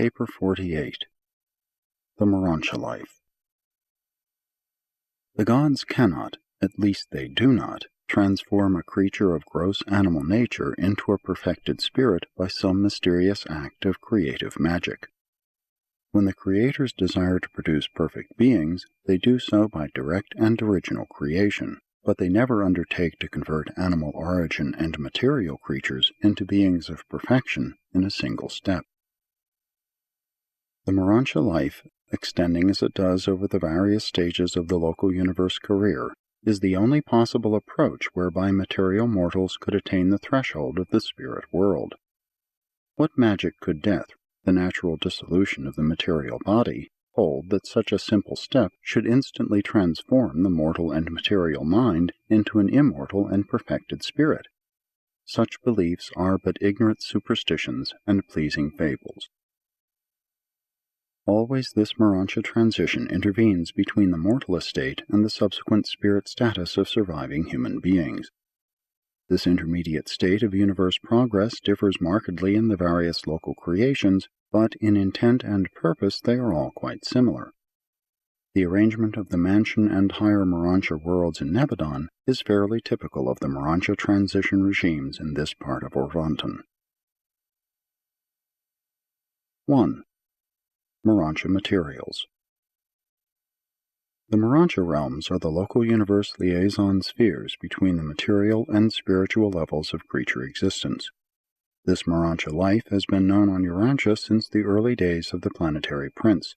Paper 48. The Morontia Life. The gods cannot, at least they do not, transform a creature of gross animal nature into a perfected spirit by some mysterious act of creative magic. When the creators desire to produce perfect beings, they do so by direct and original creation, but they never undertake to convert animal origin and material creatures into beings of perfection in a single step. The Morontia Life, extending as it does over the various stages of the local universe career, is the only possible approach whereby material mortals could attain the threshold of the spirit world. What magic could death, the natural dissolution of the material body, hold that such a simple step should instantly transform the mortal and material mind into an immortal and perfected spirit? Such beliefs are but ignorant superstitions and pleasing fables. Always this Morontia transition intervenes between the mortal estate and the subsequent spirit status of surviving human beings. This intermediate state of universe progress differs markedly in the various local creations, but in intent and purpose they are all quite similar. The arrangement of the mansion and higher Morontia worlds in Nebadon is fairly typical of the Morontia transition regimes in this part of Orvonton. 1. Morontia Materials. The Morontia realms are the local universe liaison spheres between the material and spiritual levels of creature existence. This Morontia life has been known on Urantia since the early days of the planetary prince.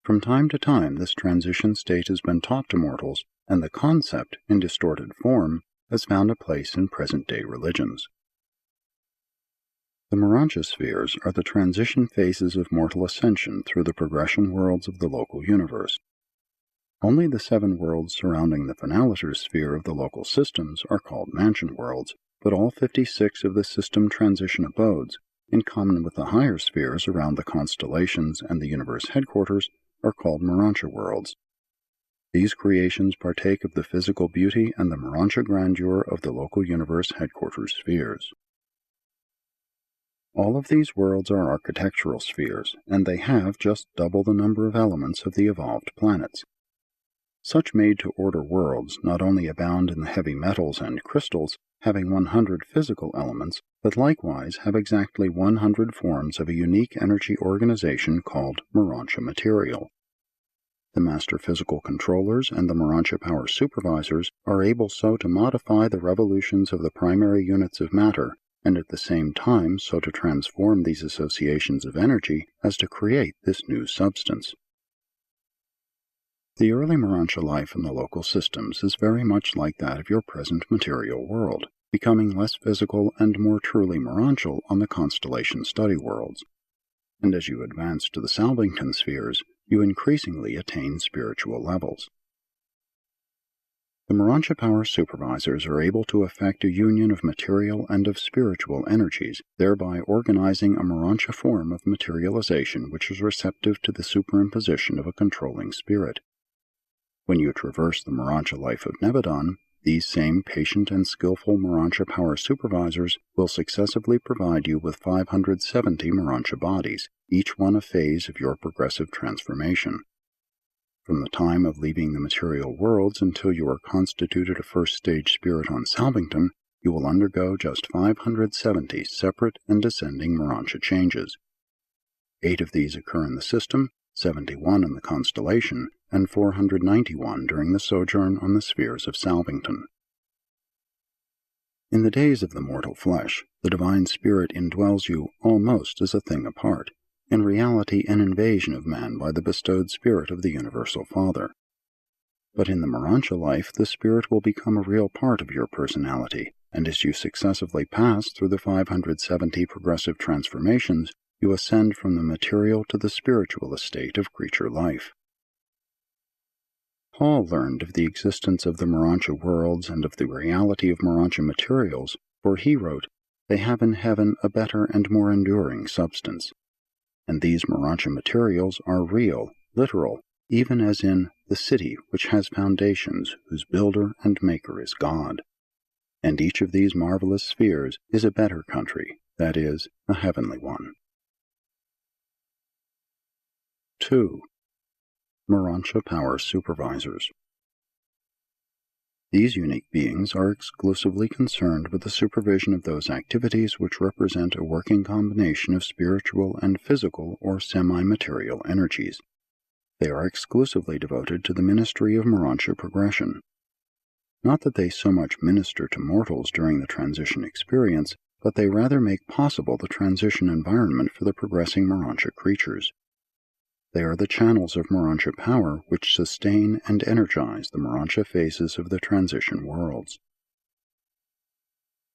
From time to time this transition state has been taught to mortals, and the concept, in distorted form, has found a place in present-day religions. The Morontia spheres are the transition phases of mortal ascension through the progression worlds of the local universe. Only the 7 worlds surrounding the finaliter sphere of the local systems are called mansion worlds, but all 56 of the system transition abodes, in common with the higher spheres around the constellations and the universe headquarters, are called Morontia worlds. These creations partake of the physical beauty and the Morontia grandeur of the local universe headquarters spheres. All of these worlds are architectural spheres, and they have just double the number of elements of the evolved planets. Such made-to-order worlds not only abound in the heavy metals and crystals, having 100 physical elements, but likewise have exactly 100 forms of a unique energy organization called Morontia Material. The Master Physical Controllers and the Morontia Power Supervisors are able so to modify the revolutions of the primary units of matter, and at the same time so to transform these associations of energy as to create this new substance. The early Morontia life in the local systems is very much like that of your present material world, becoming less physical and more truly Morontial on the constellation study worlds. And as you advance to the Salvington spheres, you increasingly attain spiritual levels. The Morontia Power Supervisors are able to effect a union of material and of spiritual energies, thereby organizing a Morontia form of materialization which is receptive to the superimposition of a controlling spirit. When you traverse the Morontia life of Nebadon, these same patient and skillful Morontia Power Supervisors will successively provide you with 570 Morontia bodies, each one a phase of your progressive transformation. From the time of leaving the material worlds until you are constituted a first-stage spirit on Salvington, you will undergo just 570 separate and descending Morontia changes. 8 of these occur in the system, 71 in the constellation, and 491 during the sojourn on the spheres of Salvington. In the days of the mortal flesh, the divine spirit indwells you almost as a thing apart, in reality an invasion of man by the bestowed spirit of the Universal Father. But in the Morontia life, the spirit will become a real part of your personality, and as you successively pass through the 570 progressive transformations, you ascend from the material to the spiritual estate of creature life. Paul learned of the existence of the Morontia worlds and of the reality of Morontia materials, for he wrote, "They have in heaven a better and more enduring substance." And these Morontia materials are real, literal, even as in the city which has foundations, whose builder and maker is God. And each of these marvelous spheres is a better country, that is, a heavenly one. 2. Morontia Power Supervisors. These unique beings are exclusively concerned with the supervision of those activities which represent a working combination of spiritual and physical or semi-material energies. They are exclusively devoted to the ministry of Morontia progression. Not that they so much minister to mortals during the transition experience, but they rather make possible the transition environment for the progressing Morontia creatures. They are the channels of Morontia power which sustain and energize the Morontia phases of the transition worlds.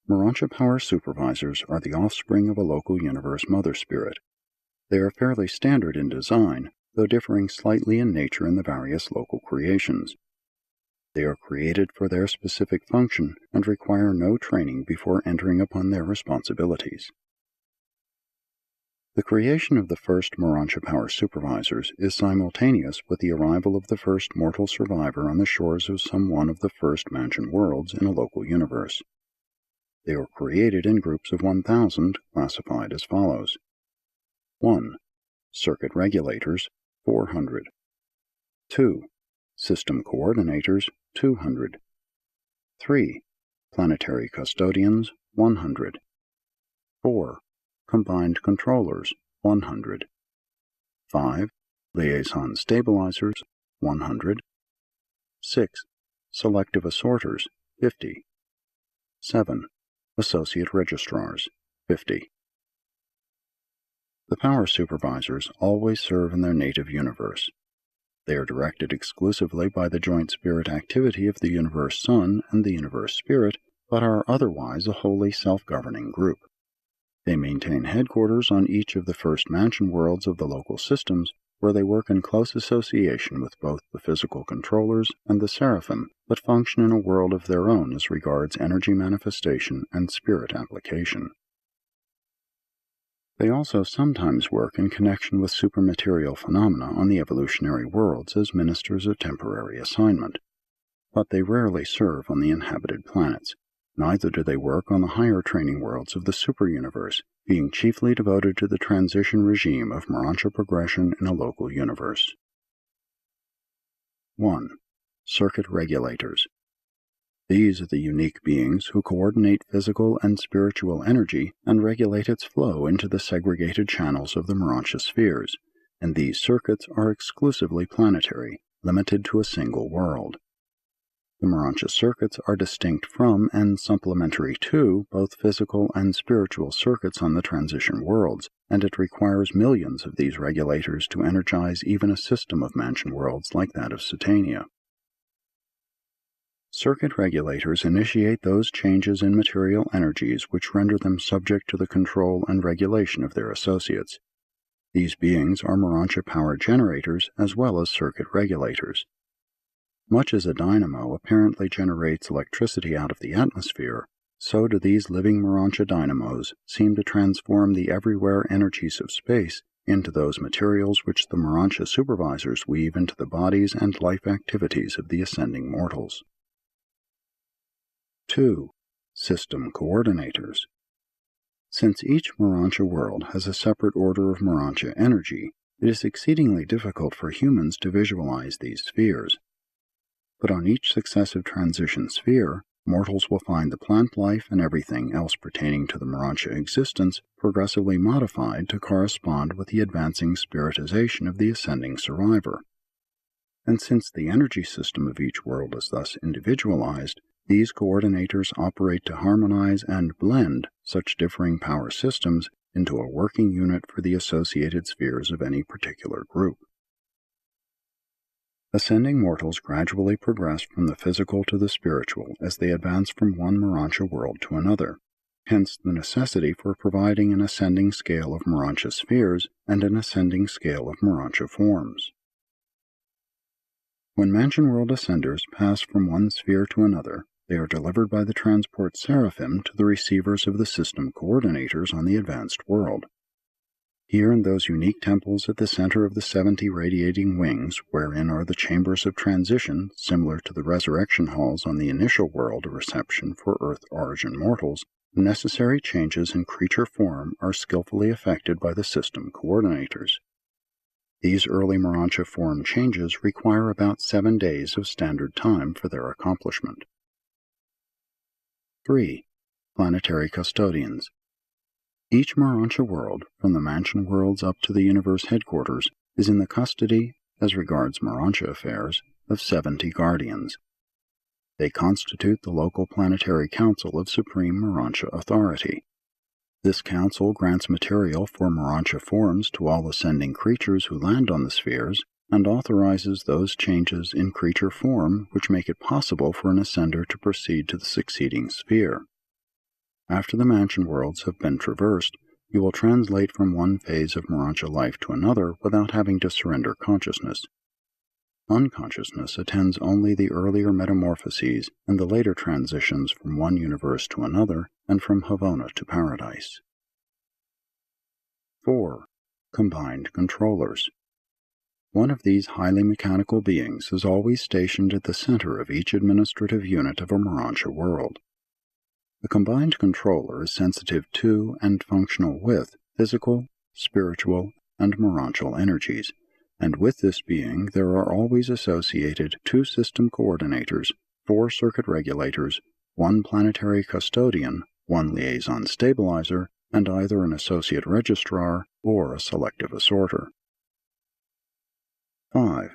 Morontia Power Supervisors are the offspring of a local universe mother spirit. They are fairly standard in design, though differing slightly in nature in the various local creations. They are created for their specific function and require no training before entering upon their responsibilities. The creation of the first Morontia Power Supervisors is simultaneous with the arrival of the first mortal survivor on the shores of some one of the first mansion worlds in a local universe. They were created in groups of 1,000, classified as follows. 1. Circuit Regulators, 400. 2. System Coordinators, 200. 3. Planetary Custodians, 100. 4. Combined Controllers, 100. 5. Liaison Stabilizers, 100. 6. Selective Assorters, 50. 7. Associate Registrars, 50. The Power Supervisors always serve in their native universe. They are directed exclusively by the joint spirit activity of the Universe Sun and the Universe Spirit, but are otherwise a wholly self-governing group. They maintain headquarters on each of the first mansion worlds of the local systems, where they work in close association with both the physical controllers and the SERAPHIM, but function in a world of their own as regards energy manifestation and spirit application. They also sometimes work in connection with supermaterial phenomena on the evolutionary worlds as ministers of temporary assignment, but they rarely serve on the inhabited planets. Neither do they work on the higher training worlds of the super-universe, being chiefly devoted to the transition regime of Morontia progression in a local universe. 1. Circuit Regulators. These are the unique beings who coordinate physical and spiritual energy and regulate its flow into the segregated channels of the Morontia spheres, and these circuits are exclusively planetary, limited to a single world. The Morontia circuits are distinct from and supplementary to both physical and spiritual circuits on the transition worlds, and it requires millions of these regulators to energize even a system of mansion worlds like that of Satania. Circuit regulators initiate those changes in material energies which render them subject to the control and regulation of their associates. These beings are Morontia power generators as well as circuit regulators. Much as a dynamo apparently generates electricity out of the atmosphere, so do these living Morontia dynamos seem to transform the everywhere energies of space into those materials which the Morontia supervisors weave into the bodies and life activities of the ascending mortals. 2. System Coordinators. Since each Morontia world has a separate order of Morontia energy, it is exceedingly difficult for humans to visualize these spheres. But on each successive transition sphere, mortals will find the plant life and everything else pertaining to the Morontia existence progressively modified to correspond with the advancing spiritization of the ascending survivor. And since the energy system of each world is thus individualized, these coordinators operate to harmonize and blend such differing power systems into a working unit for the associated spheres of any particular group. Ascending mortals gradually progress from the physical to the spiritual as they advance from one Morontia world to another, hence the necessity for providing an ascending scale of Morontia spheres and an ascending scale of Morontia forms. When mansion world ascenders pass from one sphere to another, they are delivered by the transport SERAPHIM to the receivers of the system coordinators on the advanced world. Here in those unique temples at the center of the 70 radiating wings, wherein are the chambers of transition, similar to the resurrection halls on the initial world of reception for Earth origin mortals, the necessary changes in creature form are skillfully effected by the system coordinators. These early Morontia form changes require about 7 days of standard time for their accomplishment. 3. Planetary Custodians. Each Morontia world, from the mansion worlds up to the universe headquarters, is in the custody, as regards Morontia affairs, of 70 guardians. They constitute the local planetary council of supreme Morontia authority. This council grants material for Morontia forms to all ascending creatures who land on the spheres, and authorizes those changes in creature form which make it possible for an ascender to proceed to the succeeding sphere. After the mansion worlds have been traversed, you will translate from one phase of Morontia life to another without having to surrender consciousness. Unconsciousness attends only the earlier metamorphoses and the later transitions from one universe to another and from Havona to Paradise. 4. Combined Controllers. One of these highly mechanical beings is always stationed at the center of each administrative unit of a Morontia world. The combined controller is sensitive to and functional with physical, spiritual, and Morontial energies, and with this being there are always associated 2 system coordinators, 4 circuit regulators, 1 planetary custodian, 1 liaison stabilizer, and either an associate registrar or a selective assorter. 5.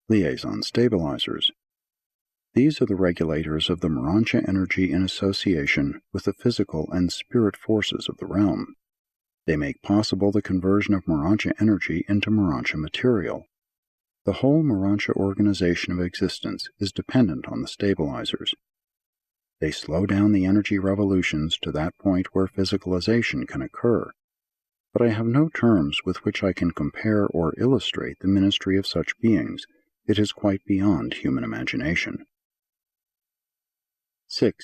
Liaison stabilizers. These are the regulators of the Morontia energy in association with the physical and spirit forces of the realm. They make possible the conversion of Morontia energy into Morontia material. The whole Morontia organization of existence is dependent on the stabilizers. They slow down the energy revolutions to that point where physicalization can occur. But I have no terms with which I can compare or illustrate the ministry of such beings. It is quite beyond human imagination. 6.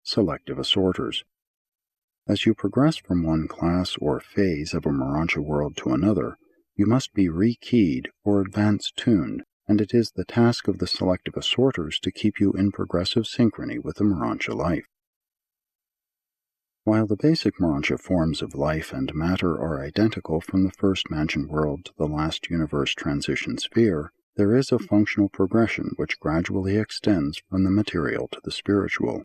Selective assorters. As you progress from one class or phase of a Morontia world to another, you must be rekeyed or advance-tuned, and it is the task of the selective assorters to keep you in progressive synchrony with the Morontia life. While the basic Morontia forms of life and matter are identical from the first mansion world to the last universe transition sphere, there is a functional progression which gradually extends from the material to the spiritual.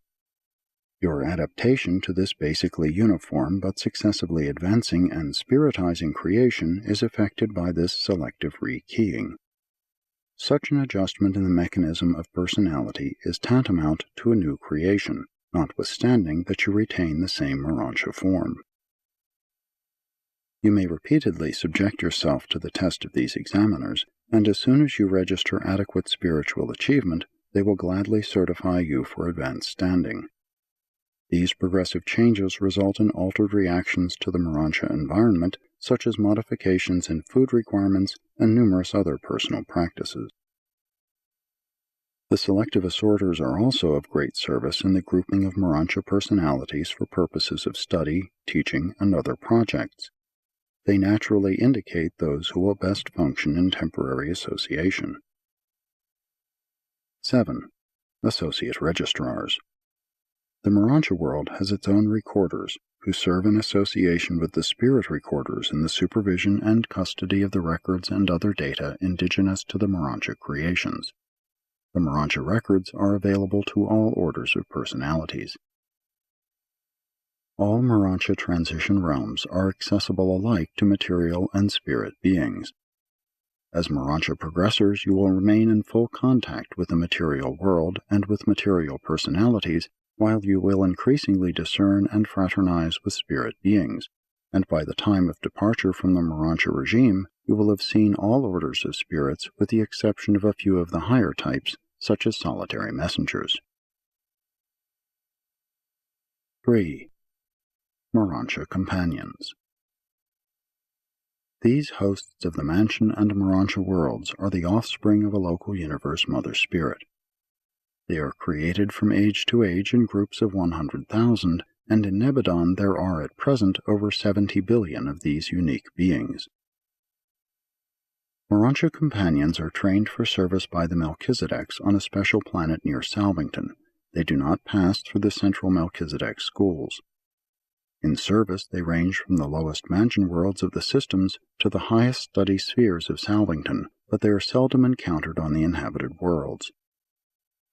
Your adaptation to this basically uniform but successively advancing and spiritizing creation is effected by this selective rekeying. Such an adjustment in the mechanism of personality is tantamount to a new creation, notwithstanding that you retain the same Morontia form. You may repeatedly subject yourself to the test of these examiners, and as soon as you register adequate spiritual achievement, they will gladly certify you for advanced standing. These progressive changes result in altered reactions to the Morontia environment, such as modifications in food requirements and numerous other personal practices. The selective assorters are also of great service in the grouping of Morontia personalities for purposes of study, teaching, and other projects. They naturally indicate those who will best function in temporary association. 7. Associate Registrars. The Morontia world has its own recorders, who serve in association with the spirit recorders in the supervision and custody of the records and other data indigenous to the Morontia creations. The Morontia records are available to all orders of personalities. All Morontia transition realms are accessible alike to material and spirit beings. As Morontia progressors, you will remain in full contact with the material world and with material personalities, while you will increasingly discern and fraternize with spirit beings, and by the time of departure from the Morontia regime, you will have seen all orders of spirits with the exception of a few of the higher types, such as solitary messengers. 3. Morontia Companions. These hosts of the mansion and Morontia worlds are the offspring of a local universe mother spirit. They are created from age to age in groups of 100,000, and in Nebadon there are at present over 70 billion of these unique beings. Morontia companions are trained for service by the Melchizedeks on a special planet near Salvington. They do not pass through the central Melchizedek schools. In service, they range from the lowest mansion worlds of the systems to the highest study spheres of Salvington, but they are seldom encountered on the inhabited worlds.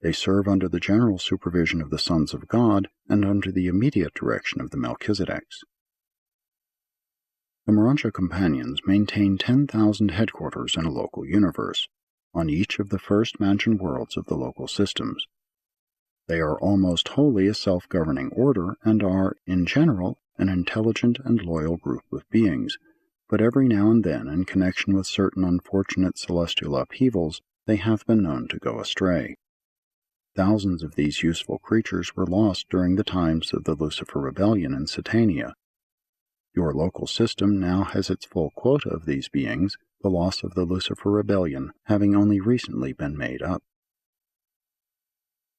They serve under the general supervision of the sons of God and under the immediate direction of the Melchizedeks. The Morontia Companions maintain 10,000 headquarters in a local universe, on each of the first mansion worlds of the local systems. They are almost wholly a self-governing order and are, in general, an intelligent and loyal group of beings, but every now and then, in connection with certain unfortunate celestial upheavals, they have been known to go astray. Thousands of these useful creatures were lost during the times of the Lucifer Rebellion in Satania. Your local system now has its full quota of these beings, the loss of the Lucifer Rebellion having only recently been made up.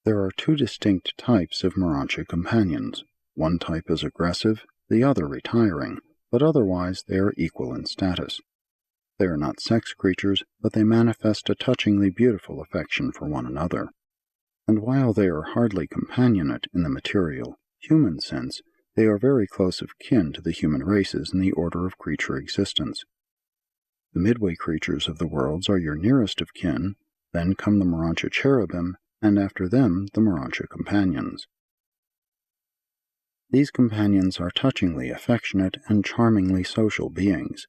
There are two distinct types of Morontia Companions. One type is aggressive, the other retiring, but otherwise they are equal in status. They are not sex creatures, but they manifest a touchingly beautiful affection for one another. And while they are hardly companionate in the material, human sense, they are very close of kin to the human races in the order of creature existence. The midway creatures of the worlds are your nearest of kin, then come the Morontia Cherubim, and after them the Morontia Companions. These companions are touchingly affectionate and charmingly social beings.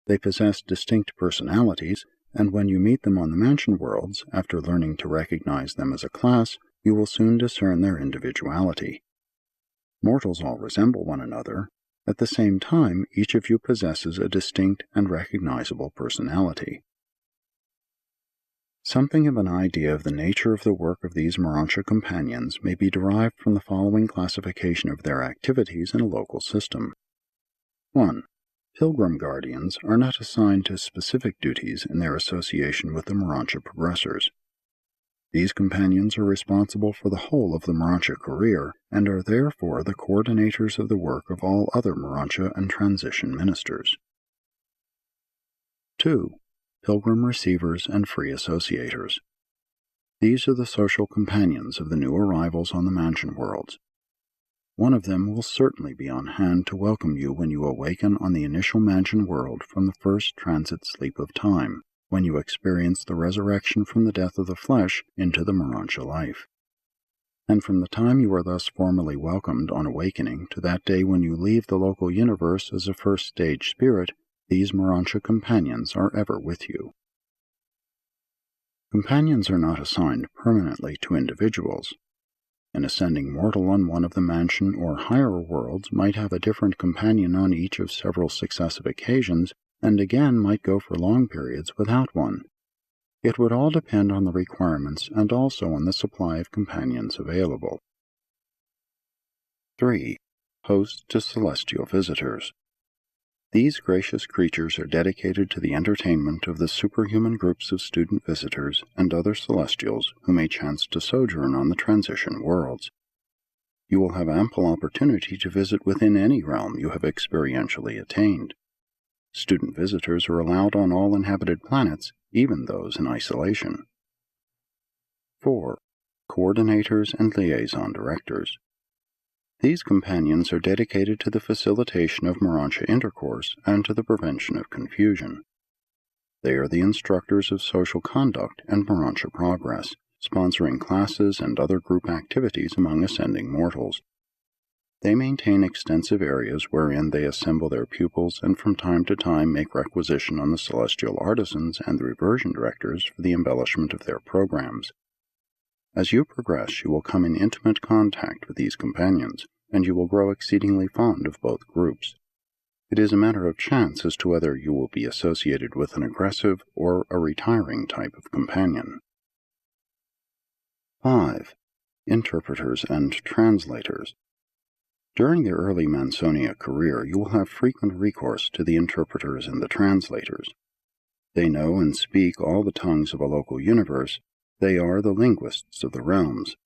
They possess distinct personalities, and when you meet them on the mansion worlds, after learning to recognize them as a class, you will soon discern their individuality. Mortals all resemble one another. At the same time, each of you possesses a distinct and recognizable personality. Something of an idea of the nature of the work of these Morontia Companions may be derived from the following classification of their activities in a local system. 1. Pilgrim Guardians are not assigned to specific duties in their association with the Morontia Progressors. These companions are responsible for the whole of the Morontia career and are therefore the coordinators of the work of all other Morontia and transition ministers. 2. Pilgrim Receivers and Free Associators. These are the social companions of the new arrivals on the mansion worlds. One of them will certainly be on hand to welcome you when you awaken on the initial mansion world from the first transit sleep of time, when you experience the resurrection from the death of the flesh into the Morontia life. And from the time you are thus formally welcomed on awakening to that day when you leave the local universe as a first stage spirit, these Morontia Companions are ever with you. Companions are not assigned permanently to individuals. An ascending mortal on one of the mansion or higher worlds might have a different companion on each of several successive occasions, and again might go for long periods without one. It would all depend on the requirements and also on the supply of companions available. 3. Hosts to celestial visitors. These gracious creatures are dedicated to the entertainment of the superhuman groups of student visitors and other celestials who may chance to sojourn on the transition worlds. You will have ample opportunity to visit within any realm you have experientially attained. Student visitors are allowed on all inhabited planets, even those in isolation. 4. Coordinators and Liaison Directors. These companions are dedicated to the facilitation of Morontia intercourse and to the prevention of confusion. They are the instructors of social conduct and Morontia progress, sponsoring classes and other group activities among ascending mortals. They maintain extensive areas wherein they assemble their pupils and from time to time make requisition on the celestial artisans and the reversion directors for the embellishment of their programs. As you progress, you will come in intimate contact with these companions, and you will grow exceedingly fond of both groups. It is a matter of chance as to whether you will be associated with an aggressive or a retiring type of companion. 5. Interpreters and Translators. During the early Mansonia career, you will have frequent recourse to the interpreters and the translators. They know and speak all the tongues of a local universe. They are the linguists of the realms.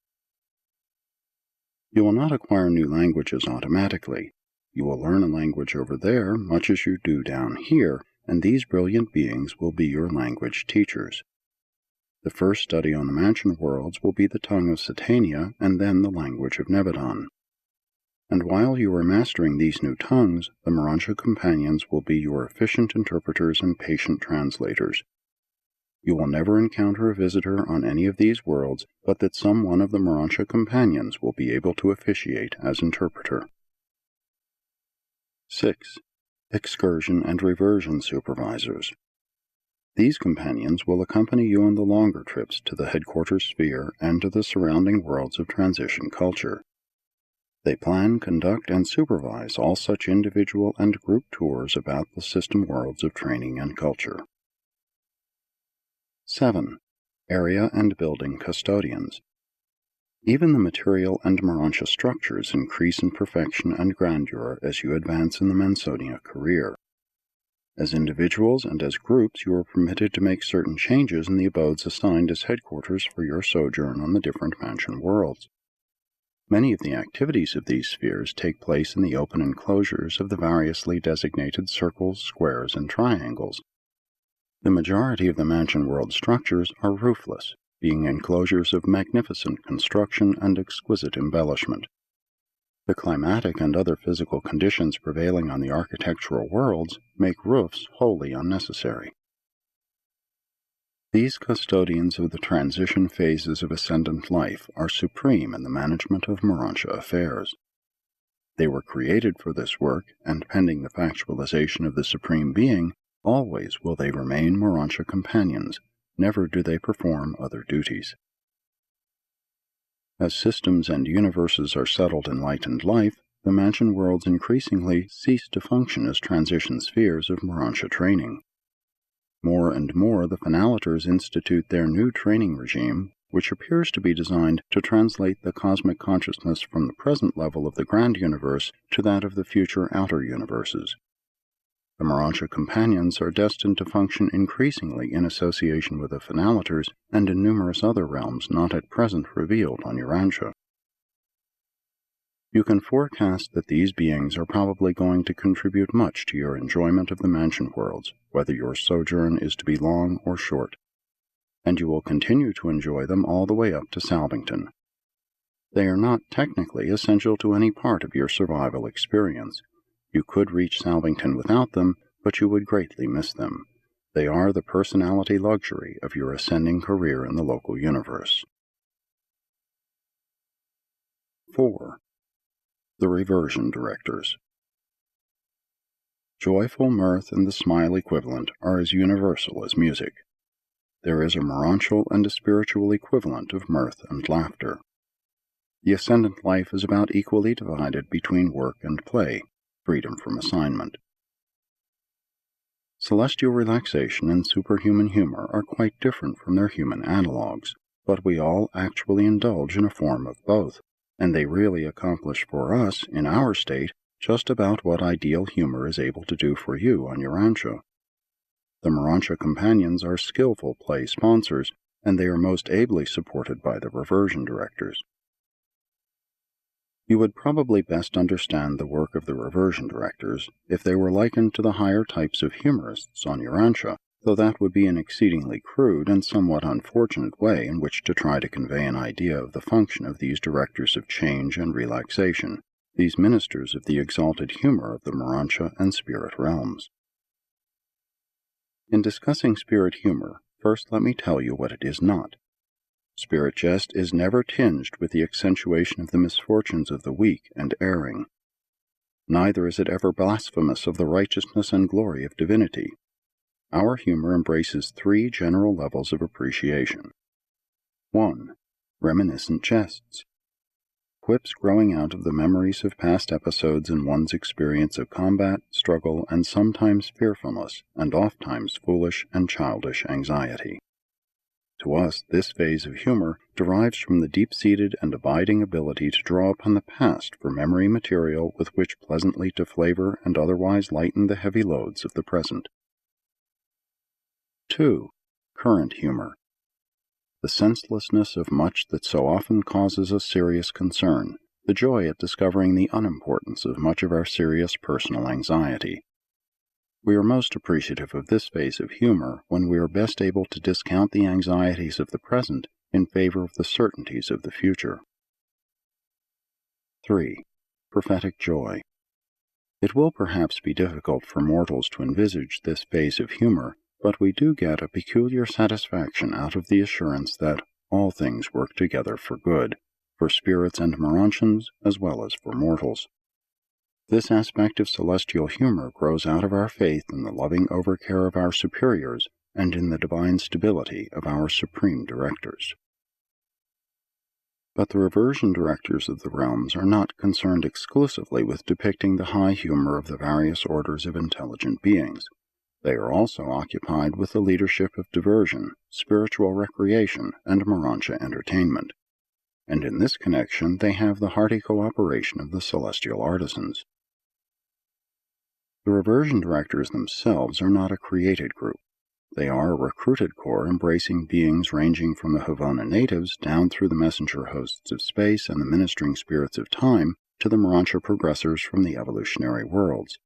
You will not acquire new languages automatically. You will learn a language over there much as you do down here, and these brilliant beings will be your language teachers. The first study on the mansion worlds will be the tongue of Satania and then the language of Nebadon. And while you are mastering these new tongues, the Morontia companions will be your efficient interpreters and patient translators. You will never encounter a visitor on any of these worlds, but that some one of the Morontia companions will be able to officiate as interpreter. 6. Excursion and Reversion Supervisors. These companions will accompany you on the longer trips to the headquarters sphere and to the surrounding worlds of transition culture. They plan, conduct, and supervise all such individual and group tours about the system worlds of training and culture. 7. Area and Building Custodians. Even the material and Morontia structures increase in perfection and grandeur as you advance in the Mansonia career. As individuals and as groups, you are permitted to make certain changes in the abodes assigned as headquarters for your sojourn on the different mansion worlds. Many of the activities of these spheres take place in the open enclosures of the variously designated circles, squares, and triangles. The majority of the mansion world structures are roofless, being enclosures of magnificent construction and exquisite embellishment. The climatic and other physical conditions prevailing on the architectural worlds make roofs wholly unnecessary. These custodians of the transition phases of ascendant life are supreme in the management of Morontia affairs. They were created for this work, and pending the factualization of the Supreme Being, always will they remain Morontia companions, never do they perform other duties. As systems and universes are settled in lightened life, the mansion worlds increasingly cease to function as transition spheres of Morontia training. More and more the Finalators institute their new training regime, which appears to be designed to translate the cosmic consciousness from the present level of the grand universe to that of the future outer universes. The Morontia companions are destined to function increasingly in association with the Finalators and in numerous other realms not at present revealed on Urantia. You can forecast that these beings are probably going to contribute much to your enjoyment of the mansion worlds, whether your sojourn is to be long or short, and you will continue to enjoy them all the way up to Salvington. They are not technically essential to any part of your survival experience. You could reach Salvington without them, but you would greatly miss them. They are the personality luxury of your ascending career in the local universe. 4. The Reversion Directors. Joyful mirth and the smile equivalent are as universal as music. There is a morontial and a spiritual equivalent of mirth and laughter. The ascendant life is about equally divided between work and play, freedom from assignment. Celestial relaxation and superhuman humor are quite different from their human analogues, but we all actually indulge in a form of both, and they really accomplish for us, in our state, just about what ideal humor is able to do for you on Urantia. The Morontia companions are skillful play sponsors, and they are most ably supported by the Reversion Directors. You would probably best understand the work of the Reversion Directors if they were likened to the higher types of humorists on Urantia, though that would be an exceedingly crude and somewhat unfortunate way in which to try to convey an idea of the function of these directors of change and relaxation, these ministers of the exalted humor of the Morontia and spirit realms. In discussing spirit humor, first let me tell you what it is not. Spirit jest is never tinged with the accentuation of the misfortunes of the weak and erring. Neither is it ever blasphemous of the righteousness and glory of divinity. Our humor embraces three general levels of appreciation. 1. Reminiscent jests. Quips growing out of the memories of past episodes in one's experience of combat, struggle, and sometimes fearfulness, and ofttimes foolish and childish anxiety. To us, this phase of humor derives from the deep-seated and abiding ability to draw upon the past for memory material with which pleasantly to flavor and otherwise lighten the heavy loads of the present. 2. Current humor. The senselessness of much that so often causes us serious concern, the joy at discovering the unimportance of much of our serious personal anxiety. We are most appreciative of this phase of humor when we are best able to discount the anxieties of the present in favor of the certainties of the future. 3. prophetic joy. It will perhaps be difficult for mortals to envisage this phase of humor, but we do get a peculiar satisfaction out of the assurance that all things work together for good, for spirits and Morontians as well as for mortals. This aspect of celestial humor grows out of our faith in the loving overcare of our superiors and in the divine stability of our supreme directors. But the reversion directors of the realms are not concerned exclusively with depicting the high humor of the various orders of intelligent beings. They are also occupied with the leadership of diversion, spiritual recreation, and Morontia entertainment. And in this connection they have the hearty cooperation of the celestial artisans. The reversion directors themselves are not a created group. They are a recruited corps embracing beings ranging from the Havona natives down through the messenger hosts of space and the ministering spirits of time to the Morontia progressors from the evolutionary worlds.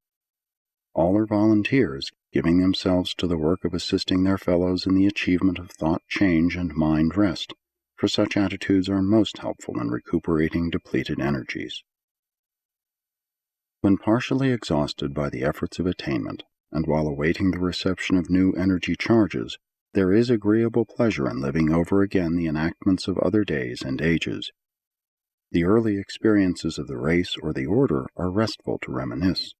All are volunteers, giving themselves to the work of assisting their fellows in the achievement of thought change and mind rest, for such attitudes are most helpful in recuperating depleted energies. When partially exhausted by the efforts of attainment, and while awaiting the reception of new energy charges, there is agreeable pleasure in living over again the enactments of other days and ages. The early experiences of the race or the order are restful to reminisce.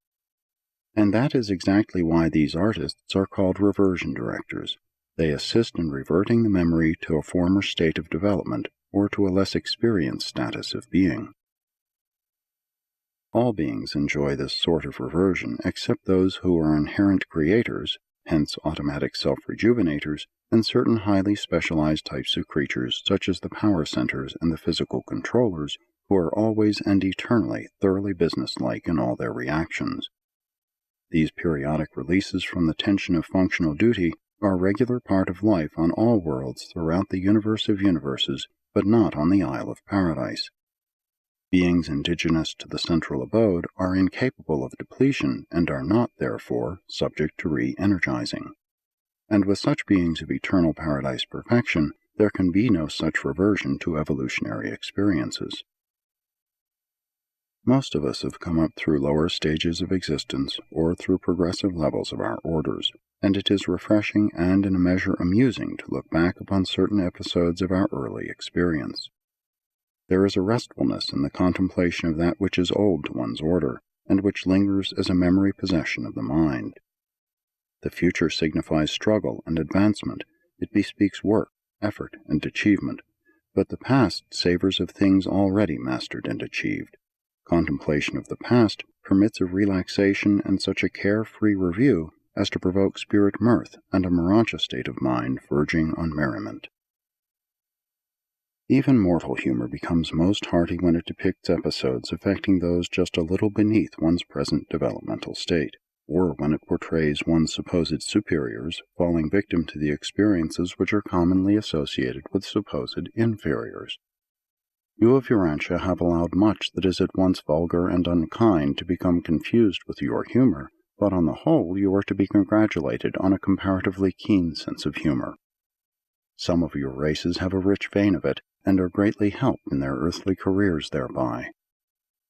And that is exactly why these artists are called reversion directors. They assist in reverting the memory to a former state of development or to a less experienced status of being. All beings enjoy this sort of reversion except those who are inherent creators, hence automatic self-rejuvenators, and certain highly specialized types of creatures such as the power centers and the physical controllers, who are always and eternally thoroughly businesslike in all their reactions. These periodic releases from the tension of functional duty are a regular part of life on all worlds throughout the universe of universes, but not on the Isle of Paradise. Beings indigenous to the central abode are incapable of depletion and are not, therefore, subject to re-energizing. And with such beings of eternal paradise perfection, there can be no such reversion to evolutionary experiences. Most of us have come up through lower stages of existence or through progressive levels of our orders, and it is refreshing and in a measure amusing to look back upon certain episodes of our early experience. There is a restfulness in the contemplation of that which is old to one's order, and which lingers as a memory possession of the mind. The future signifies struggle and advancement. It bespeaks work, effort, and achievement, but the past savors of things already mastered and achieved. Contemplation of the past permits of relaxation and such a carefree review as to provoke spirit mirth and a Morontia state of mind verging on merriment. Even mortal humor becomes most hearty when it depicts episodes affecting those just a little beneath one's present developmental state, or when it portrays one's supposed superiors falling victim to the experiences which are commonly associated with supposed inferiors. You of Urantia have allowed much that is at once vulgar and unkind to become confused with your humor, but on the whole you are to be congratulated on a comparatively keen sense of humor. Some of your races have a rich vein of it, and are greatly helped in their earthly careers thereby.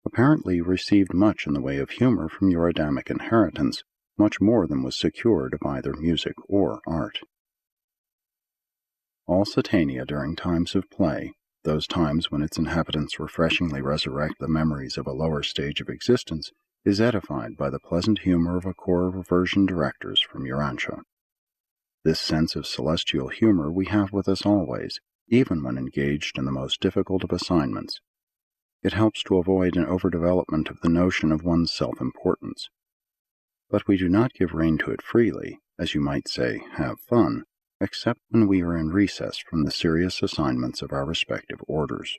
Apparently you received much in the way of humor from your Adamic inheritance, much more than was secured of either music or art. All Satania during times of play, those times when its inhabitants refreshingly resurrect the memories of a lower stage of existence, is edified by the pleasant humor of a corps of reversion directors from Urantia. This sense of celestial humor we have with us always, even when engaged in the most difficult of assignments. It helps to avoid an overdevelopment of the notion of one's self-importance. But we do not give rein to it freely, as you might say, have fun, except when we are in recess from the serious assignments of our respective orders.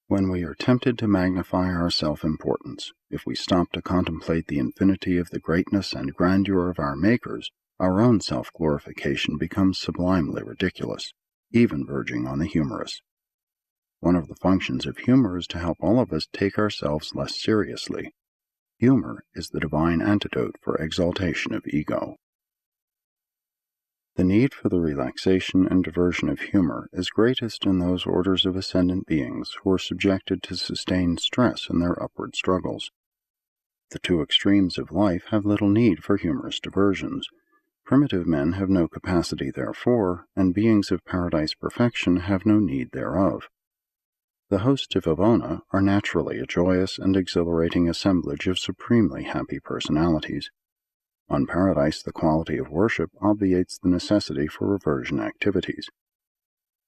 When we are tempted to magnify our self-importance, if we stop to contemplate the infinity of the greatness and grandeur of our makers, our own self-glorification becomes sublimely ridiculous, even verging on the humorous. One of the functions of humor is to help all of us take ourselves less seriously. Humor is the divine antidote for exaltation of ego. The need for the relaxation and diversion of humor is greatest in those orders of ascendant beings who are subjected to sustained stress in their upward struggles. The two extremes of life have little need for humorous diversions. Primitive men have no capacity therefor, and beings of paradise perfection have no need thereof. The hosts of Avona are naturally a joyous and exhilarating assemblage of supremely happy personalities. On paradise, the quality of worship obviates the necessity for reversion activities.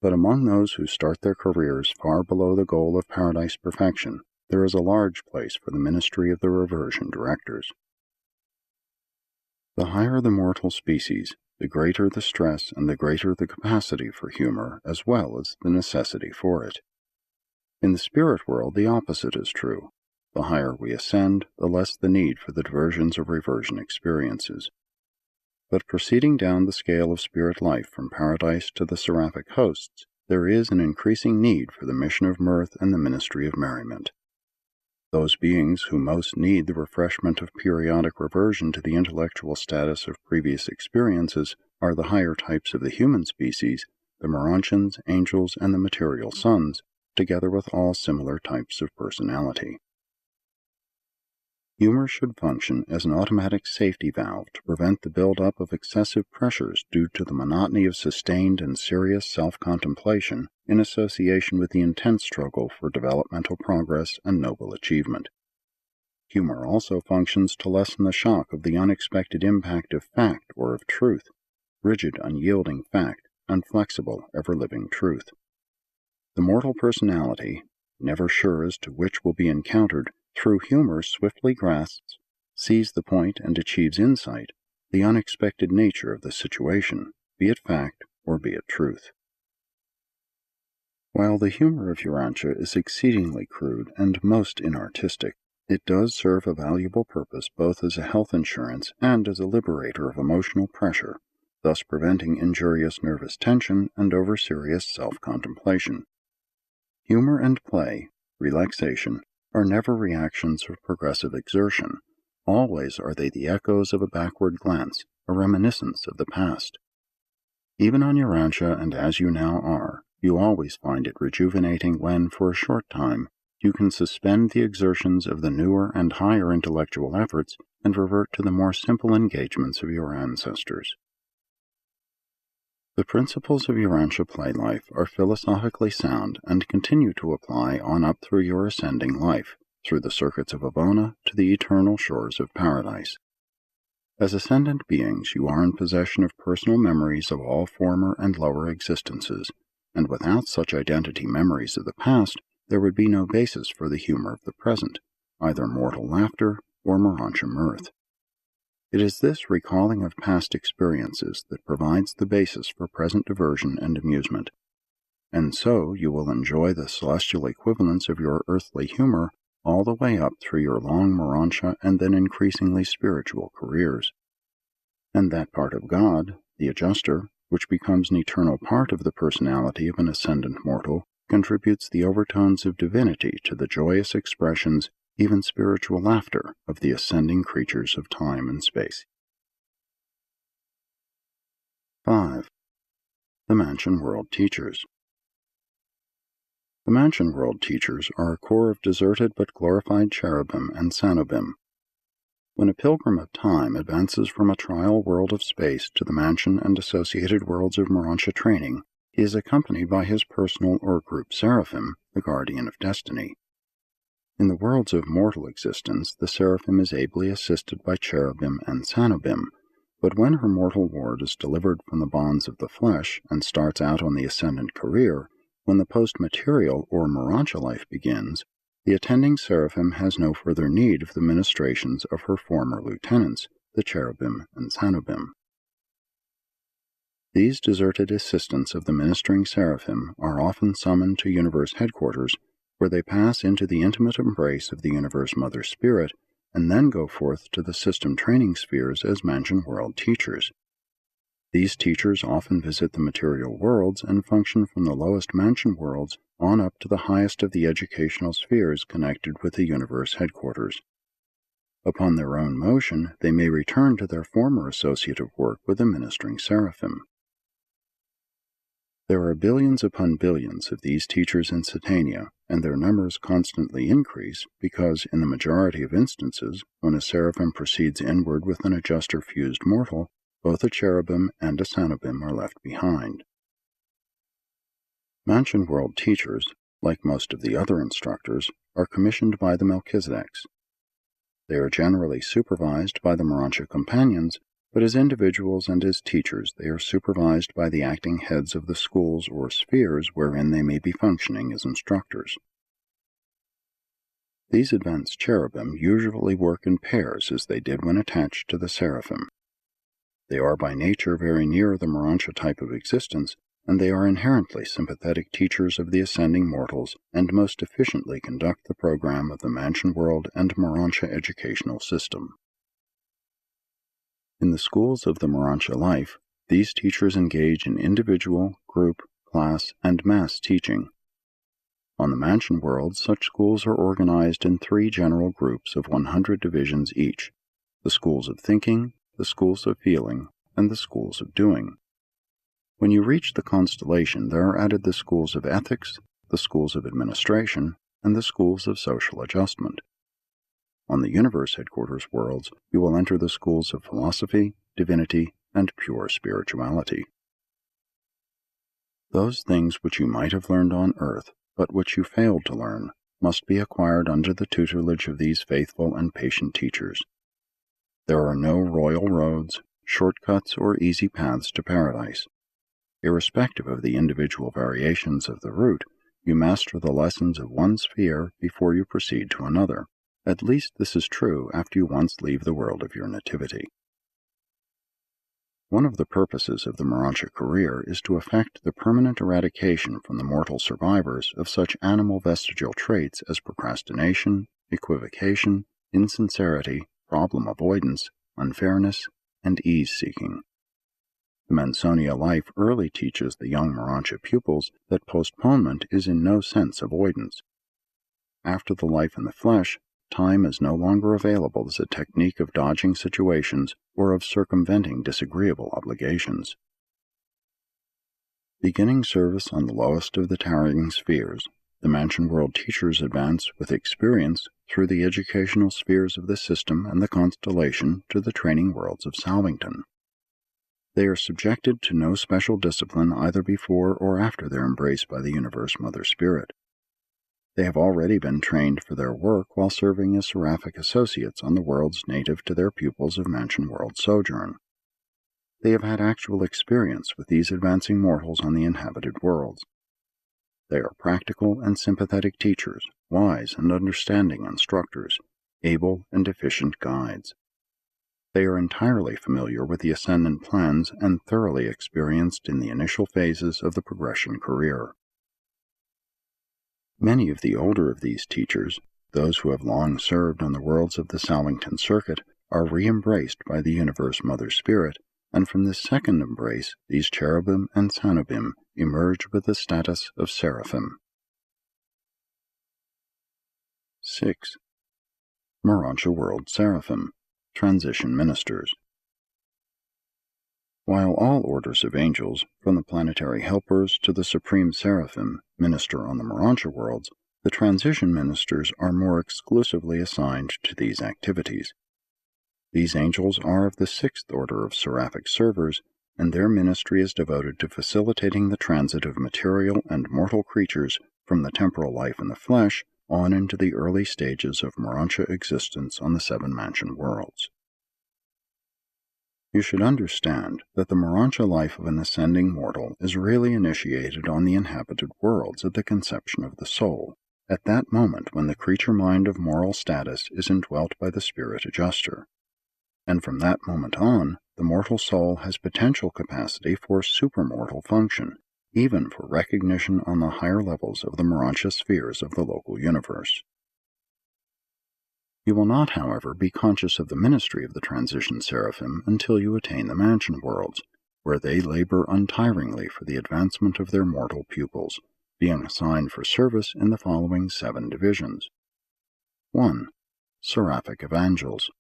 But among those who start their careers far below the goal of paradise perfection, there is a large place for the ministry of the reversion directors. The higher the mortal species, the greater the stress and the greater the capacity for humor, as well as the necessity for it. In the spirit world, the opposite is true. The higher we ascend, the less the need for the diversions of reversion experiences. But proceeding down the scale of spirit life from paradise to the seraphic hosts, there is an increasing need for the mission of mirth and the ministry of merriment. Those beings who most need the refreshment of periodic reversion to the intellectual status of previous experiences are the higher types of the human species, the Morontians, angels, and the material sons, together with all similar types of personality. Humor should function as an automatic safety valve to prevent the build-up of excessive pressures due to the monotony of sustained and serious self-contemplation in association with the intense struggle for developmental progress and noble achievement. Humor also functions to lessen the shock of the unexpected impact of fact or of truth, rigid, unyielding fact, unflexible, ever-living truth. The mortal personality, never sure as to which will be encountered, through humor swiftly grasps, sees the point and achieves insight, the unexpected nature of the situation, be it fact or be it truth. While the humor of Urantia is exceedingly crude and most inartistic, it does serve a valuable purpose both as a health insurance and as a liberator of emotional pressure, thus preventing injurious nervous tension and over-serious self-contemplation. Humor and play, relaxation, are never reactions of progressive exertion. Always are they the echoes of a backward glance, a reminiscence of the past. Even on Urantia and as you now are, you always find it rejuvenating when, for a short time, you can suspend the exertions of the newer and higher intellectual efforts and revert to the more simple engagements of your ancestors. The principles of Urantia play life are philosophically sound and continue to apply on up through your ascending life, through the circuits of Avona to the eternal shores of paradise. As ascendant beings, you are in possession of personal memories of all former and lower existences, and without such identity memories of the past, there would be no basis for the humor of the present, either mortal laughter or Morontia mirth. It is this recalling of past experiences that provides the basis for present diversion and amusement. And so you will enjoy the celestial equivalents of your earthly humor all the way up through your long Morontia and then increasingly spiritual careers. And that part of God, the adjuster, which becomes an eternal part of the personality of an ascendant mortal, contributes the overtones of divinity to the joyous expressions, even spiritual laughter, of the ascending creatures of time and space. 5. The Mansion World Teachers. The Mansion World Teachers are a corps of deserted but glorified cherubim and sanobim. When a pilgrim of time advances from a trial world of space to the mansion and associated worlds of Morontia training, he is accompanied by his personal or group seraphim, the guardian of destiny. In the worlds of mortal existence, the seraphim is ably assisted by cherubim and sanobim, but when her mortal ward is delivered from the bonds of the flesh and starts out on the ascendant career, when the post-material or Morontia life begins, the attending seraphim has no further need of the ministrations of her former lieutenants, the cherubim and sanobim. These deserted assistants of the ministering seraphim are often summoned to universe headquarters, where they pass into the intimate embrace of the universe mother spirit and then go forth to the system training spheres as Mansion World Teachers. These teachers often visit the material worlds and function from the lowest mansion worlds on up to the highest of the educational spheres connected with the universe headquarters. Upon their own motion, they may return to their former associative work with the ministering seraphim. There are billions upon billions of these teachers in Satania, and their numbers constantly increase because, in the majority of instances, when a seraphim proceeds inward with an adjuster-fused mortal, both a cherubim and a sanobim are left behind. Mansion World teachers, like most of the other instructors, are commissioned by the Melchizedeks. They are generally supervised by the Morontia companions, but as individuals and as teachers they are supervised by the acting heads of the schools or spheres wherein they may be functioning as instructors. These advanced cherubim usually work in pairs as they did when attached to the seraphim. They are by nature very near the Morontia type of existence, and they are inherently sympathetic teachers of the ascending mortals and most efficiently conduct the program of the Mansion World and Morontia educational system. In the schools of the Morontia Life, these teachers engage in individual, group, class, and mass teaching. On the Mansion World, such schools are organized in 3 general groups of 100 divisions each: the schools of thinking, the schools of feeling, and the schools of doing. When you reach the constellation, there are added the schools of ethics, the schools of administration, and the schools of social adjustment. On the Universe Headquarters worlds, you will enter the schools of philosophy, divinity, and pure spirituality. Those things which you might have learned on Earth, but which you failed to learn, must be acquired under the tutelage of these faithful and patient teachers. There are no royal roads, shortcuts, or easy paths to paradise. Irrespective of the individual variations of the route, you master the lessons of one sphere before you proceed to another. At least this is true after you once leave the world of your nativity. One of the purposes of the Morontia career is to effect the permanent eradication from the mortal survivors of such animal vestigial traits as procrastination, equivocation, insincerity, problem avoidance, unfairness, and ease-seeking. The Morontia Life early teaches the young Morontia pupils that postponement is in no sense avoidance. After the life in the flesh, time is no longer available as a technique of dodging situations or of circumventing disagreeable obligations. Beginning service on the lowest of the tarrying spheres, the Mansion World teachers advance with experience through the educational spheres of the system and the constellation to the training worlds of Salvington. They are subjected to no special discipline either before or after their embrace by the Universe Mother Spirit. They have already been trained for their work while serving as seraphic associates on the worlds native to their pupils of Mansion World sojourn. They have had actual experience with these advancing mortals on the inhabited worlds. They are practical and sympathetic teachers, wise and understanding instructors, able and efficient guides. They are entirely familiar with the ascendant plans and thoroughly experienced in the initial phases of the progression career. Many of the older of these teachers, those who have long served on the worlds of the Salvington Circuit, are re-embraced by the Universe Mother Spirit, and from this second embrace these cherubim and sanobim emerge with the status of seraphim. 6. Morontia World Seraphim, Transition Ministers. While all orders of angels, from the planetary helpers to the supreme seraphim, minister on the Morontia worlds, the transition ministers are more exclusively assigned to these activities. These angels are of the 6th order of seraphic servers, and their ministry is devoted to facilitating the transit of material and mortal creatures from the temporal life in the flesh on into the early stages of Morontia existence on the 7 mansion worlds. You should understand that the Morontia life of an ascending mortal is really initiated on the inhabited worlds at the conception of the soul, at that moment when the creature mind of moral status is indwelt by the spirit adjuster. And from that moment on, the mortal soul has potential capacity for supermortal function, even for recognition on the higher levels of the Morontia spheres of the local universe. You will not, however, be conscious of the ministry of the transition seraphim until you attain the mansion worlds, where they labor untiringly for the advancement of their mortal pupils, being assigned for service in the following 7 divisions. 1. Seraphic Evangels.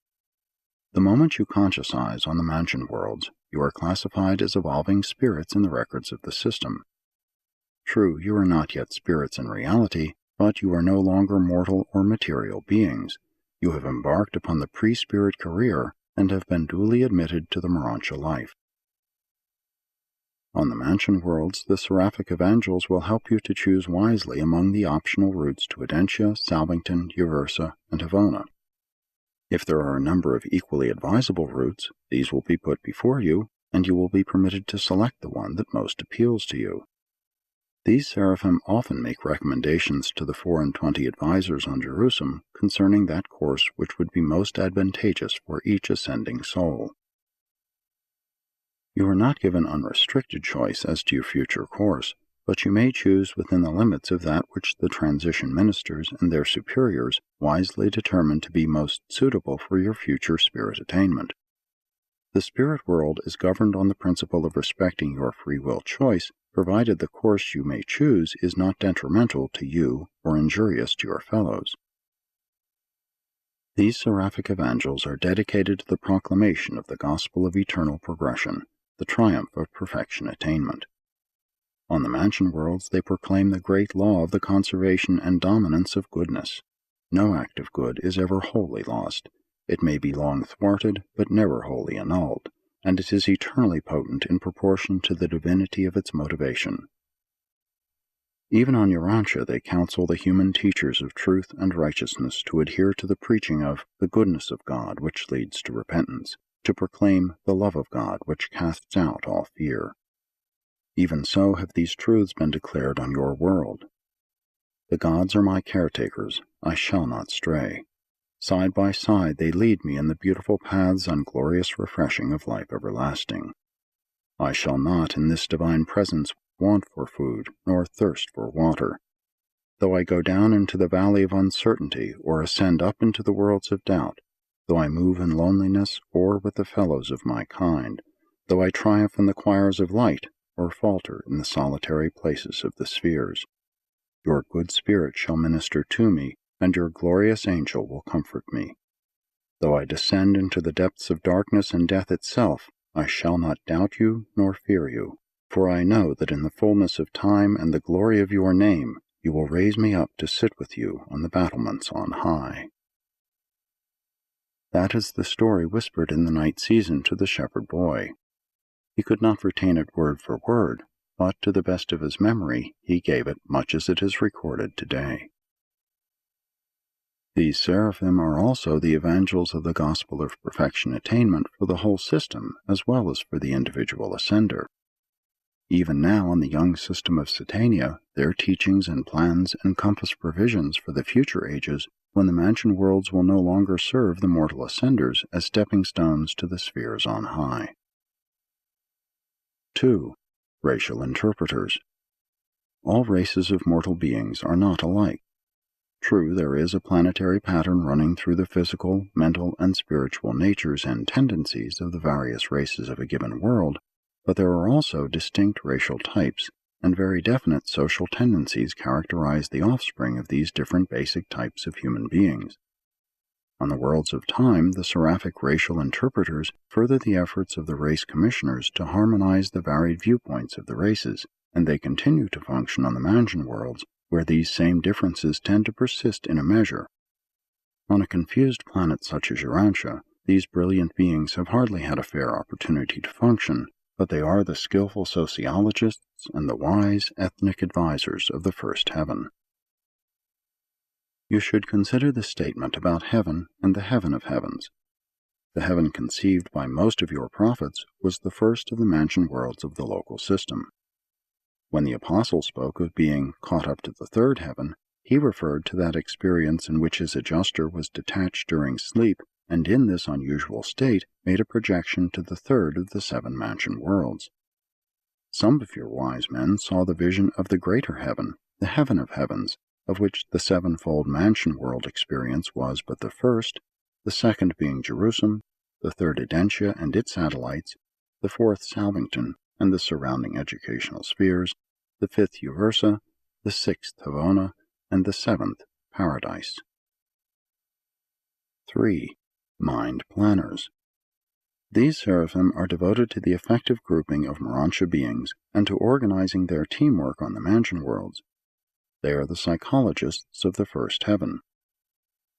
The moment you conscientize on the mansion worlds, you are classified as evolving spirits in the records of the system. True, you are not yet spirits in reality, but you are no longer mortal or material beings. You have embarked upon the pre-spirit career and have been duly admitted to the Morontia Life. On the mansion worlds, the seraphic evangels will help you to choose wisely among the optional routes to Edentia, Salvington, Uversa, and Havona. If there are a number of equally advisable routes, these will be put before you, and you will be permitted to select the one that most appeals to you. These seraphim often make recommendations to the 24 advisors on Jerusalem concerning that course which would be most advantageous for each ascending soul. You are not given unrestricted choice as to your future course, but you may choose within the limits of that which the transition ministers and their superiors wisely determine to be most suitable for your future spirit attainment. The spirit world is governed on the principle of respecting your free will choice, provided the course you may choose is not detrimental to you or injurious to your fellows. These seraphic evangels are dedicated to the proclamation of the gospel of eternal progression, the triumph of perfection attainment. On the mansion worlds they proclaim the great law of the conservation and dominance of goodness. No act of good is ever wholly lost. It may be long thwarted, but never wholly annulled, and it is eternally potent in proportion to the divinity of its motivation. Even on Morontia they counsel the human teachers of truth and righteousness to adhere to the preaching of the goodness of God which leads to repentance, to proclaim the love of God which casts out all fear. Even so have these truths been declared on your world. The gods are my caretakers, I shall not stray. Side by side they lead me in the beautiful paths and glorious refreshing of life everlasting. I shall not in this divine presence want for food, nor thirst for water. Though I go down into the valley of uncertainty, or ascend up into the worlds of doubt, though I move in loneliness or with the fellows of my kind, though I triumph in the choirs of light, or falter in the solitary places of the spheres, your good spirit shall minister to me, and your glorious angel will comfort me. Though I descend into the depths of darkness and death itself, I shall not doubt you nor fear you, for I know that in the fullness of time and the glory of your name you will raise me up to sit with you on the battlements on high. That is the story whispered in the night season to the shepherd boy. He could not retain it word for word, but to the best of his memory he gave it much as it is recorded today. These seraphim are also the evangels of the gospel of perfection attainment for the whole system as well as for the individual ascender. Even now in the young system of Satania, their teachings and plans encompass provisions for the future ages when the mansion worlds will no longer serve the mortal ascenders as stepping stones to the spheres on high. 2. Racial interpreters. All races of mortal beings are not alike. True, there is a planetary pattern running through the physical, mental, and spiritual natures and tendencies of the various races of a given world, but there are also distinct racial types, and very definite social tendencies characterize the offspring of these different basic types of human beings. On the worlds of time, the seraphic racial interpreters further the efforts of the race commissioners to harmonize the varied viewpoints of the races, and they continue to function on the mansion worlds, where these same differences tend to persist in a measure. On a confused planet such as Morontia, these brilliant beings have hardly had a fair opportunity to function, but they are the skillful sociologists and the wise ethnic advisors of the first heaven. You should consider the statement about heaven and the heaven of heavens. The heaven conceived by most of your prophets was the first of the mansion worlds of the local system. When the apostle spoke of being caught up to the third heaven, he referred to that experience in which his adjuster was detached during sleep, and in this unusual state made a projection to the third of the 7 mansion worlds. Some of your wise men saw the vision of the greater heaven, the heaven of heavens, of which the 7-fold mansion world experience was but the first, the second being Jerusalem, the third Edentia and its satellites, the 4th Salvington and the surrounding educational spheres, the 5th Uversa, the 6th Havona, and the 7th Paradise. 3. Mind planners. These seraphim are devoted to the effective grouping of Morontia beings and to organizing their teamwork on the mansion worlds. They are the psychologists of the first heaven.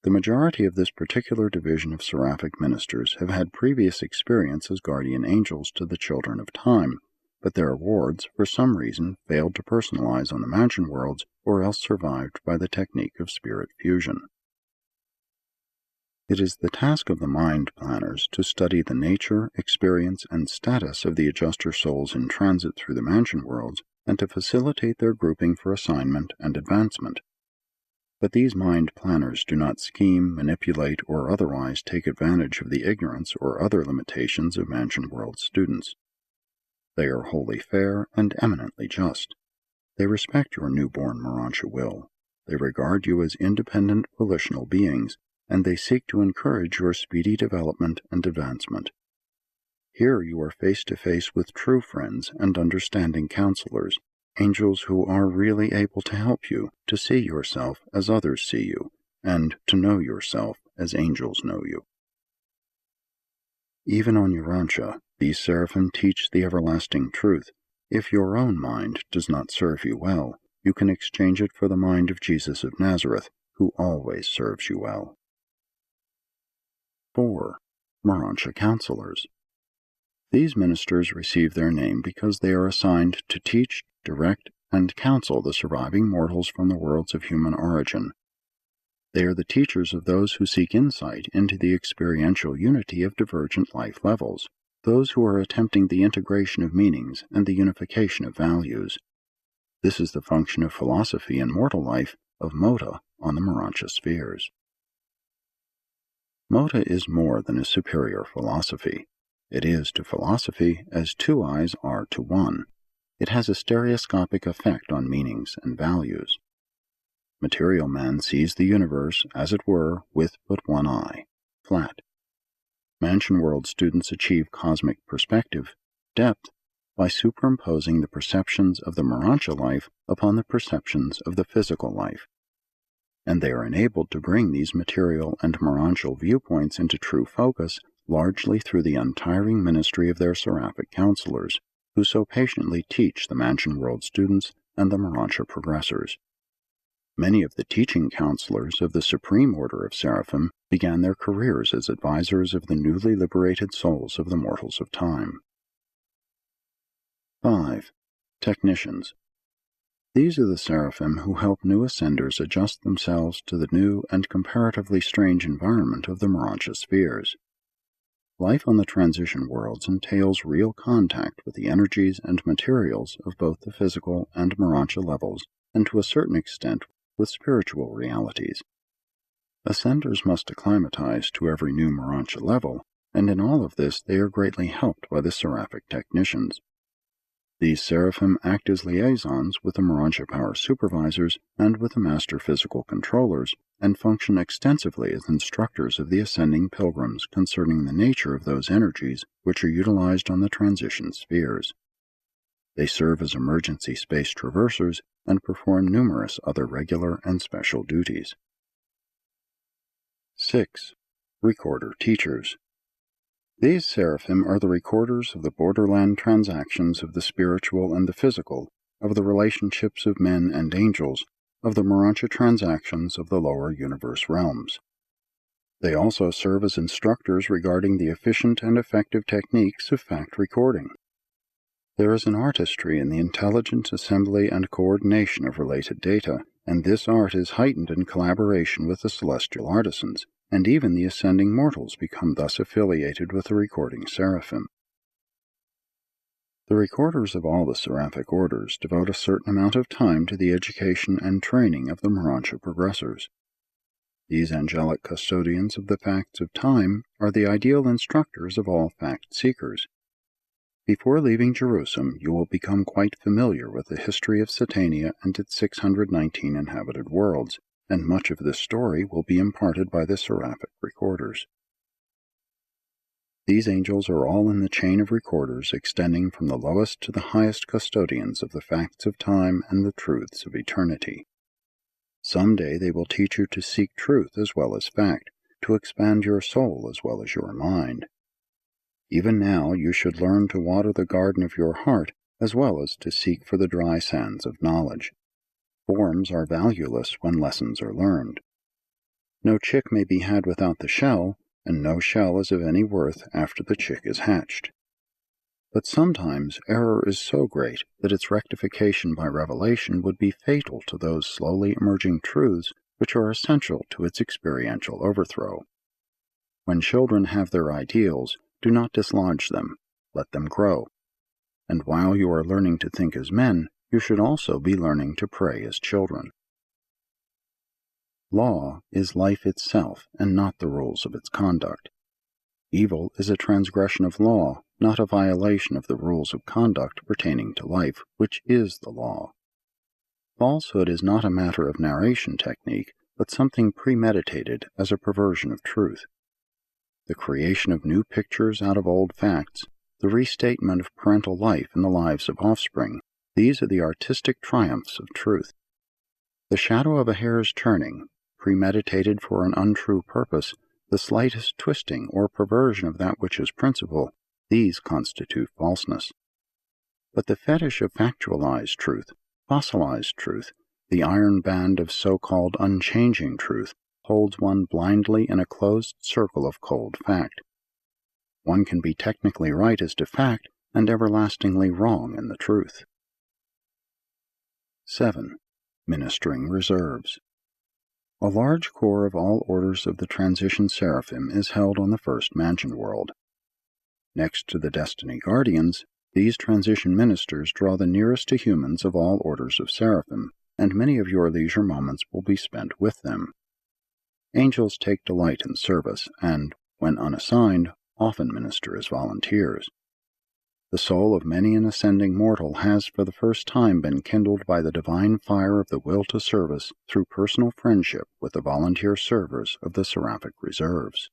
The majority of this particular division of seraphic ministers have had previous experience as guardian angels to the children of time, but their awards, for some reason, failed to personalize on the mansion worlds or else survived by the technique of spirit fusion. It is the task of the mind planners to study the nature, experience, and status of the adjuster souls in transit through the mansion worlds and to facilitate their grouping for assignment and advancement. But these mind planners do not scheme, manipulate, or otherwise take advantage of the ignorance or other limitations of mansion world students. They are wholly fair and eminently just. They respect your newborn Morontia will. They regard you as independent volitional beings, and they seek to encourage your speedy development and advancement. Here you are face to face with true friends and understanding counselors, angels who are really able to help you to see yourself as others see you, and to know yourself as angels know you. Even on Morontia, these seraphim teach the everlasting truth. If your own mind does not serve you well, you can exchange it for the mind of Jesus of Nazareth, who always serves you well. 4. Morontia Counselors. These ministers receive their name because they are assigned to teach, direct, and counsel the surviving mortals from the worlds of human origin. They are the teachers of those who seek insight into the experiential unity of divergent life levels, those who are attempting the integration of meanings and the unification of values. This is the function of philosophy in mortal life, of MOTA, on the Morontia spheres. MOTA is more than a superior philosophy. It is to philosophy as two eyes are to one. It has a stereoscopic effect on meanings and values. Material man sees the universe, as it were, with but one eye, flat. Mansion world students achieve cosmic perspective, depth, by superimposing the perceptions of the Morontia life upon the perceptions of the physical life. And they are enabled to bring these material and Morontial viewpoints into true focus largely through the untiring ministry of their seraphic counselors, who so patiently teach the mansion world students and the Morontia progressors. Many of the teaching counselors of the Supreme Order of Seraphim began their careers as advisors of the newly liberated souls of the mortals of time. 5. Technicians. These are the seraphim who help new ascenders adjust themselves to the new and comparatively strange environment of the Morontia spheres. Life on the transition worlds entails real contact with the energies and materials of both the physical and Morontia levels, and to a certain extent with spiritual realities. Ascenders must acclimatize to every new Morontia level, and in all of this they are greatly helped by the seraphic technicians. These seraphim act as liaisons with the Morontia power supervisors and with the master physical controllers, and function extensively as instructors of the ascending pilgrims concerning the nature of those energies which are utilized on the transition spheres. They serve as emergency space traversers and perform numerous other regular and special duties. 6. Recorder Teachers. These seraphim are the recorders of the borderland transactions of the spiritual and the physical, of the relationships of men and angels, of the Morontia transactions of the lower universe realms. They also serve as instructors regarding the efficient and effective techniques of fact recording. There is an artistry in the intelligent assembly and coordination of related data, and this art is heightened in collaboration with the celestial artisans, and even the ascending mortals become thus affiliated with the recording seraphim. The recorders of all the seraphic orders devote a certain amount of time to the education and training of the Morontia progressors. These angelic custodians of the facts of time are the ideal instructors of all fact-seekers. Before leaving Jerusalem, you will become quite familiar with the history of Satania and its 619 inhabited worlds, and much of this story will be imparted by the seraphic recorders. These angels are all in the chain of recorders extending from the lowest to the highest custodians of the facts of time and the truths of eternity. Some day they will teach you to seek truth as well as fact, to expand your soul as well as your mind. Even now you should learn to water the garden of your heart as well as to seek for the dry sands of knowledge. Forms are valueless when lessons are learned. No chick may be had without the shell, and no shell is of any worth after the chick is hatched. But sometimes error is so great that its rectification by revelation would be fatal to those slowly emerging truths which are essential to its experiential overthrow. When children have their ideals, do not dislodge them, let them grow. And while you are learning to think as men, you should also be learning to pray as children. Law is life itself and not the rules of its conduct. Evil is a transgression of law, not a violation of the rules of conduct pertaining to life, which is the law. Falsehood is not a matter of narration technique, but something premeditated as a perversion of truth. The creation of new pictures out of old facts, the restatement of parental life in the lives of offspring, these are the artistic triumphs of truth. The shadow of a hair's turning, premeditated for an untrue purpose, the slightest twisting or perversion of that which is principal, these constitute falseness. But the fetish of factualized truth, fossilized truth, the iron band of so-called unchanging truth, holds one blindly in a closed circle of cold fact. One can be technically right as to fact and everlastingly wrong in the truth. 7. Ministering reserves. A large core of all orders of the transition seraphim is held on the first mansion world. Next to the destiny guardians, these transition ministers draw the nearest to humans of all orders of seraphim, and many of your leisure moments will be spent with them. Angels take delight in service, and, when unassigned, often minister as volunteers. The soul of many an ascending mortal has for the first time been kindled by the divine fire of the will to service through personal friendship with the volunteer servers of the seraphic reserves.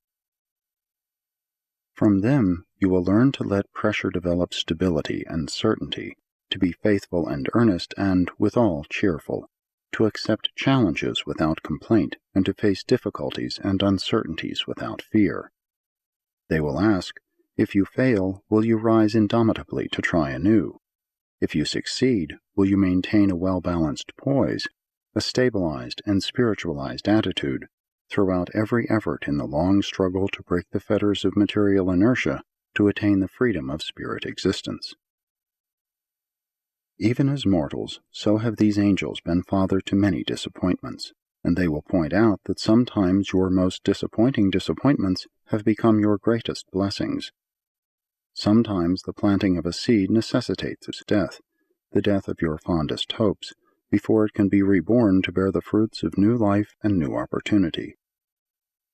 From them you will learn to let pressure develop stability and certainty, to be faithful and earnest and, withal, cheerful, to accept challenges without complaint, and to face difficulties and uncertainties without fear. They will ask, if you fail, will you rise indomitably to try anew? If you succeed, will you maintain a well-balanced poise, a stabilized and spiritualized attitude, throughout every effort in the long struggle to break the fetters of material inertia to attain the freedom of spirit existence? Even as mortals, so have these angels been father to many disappointments, and they will point out that sometimes your most disappointing disappointments have become your greatest blessings. Sometimes the planting of a seed necessitates its death, the death of your fondest hopes, before it can be reborn to bear the fruits of new life and new opportunity.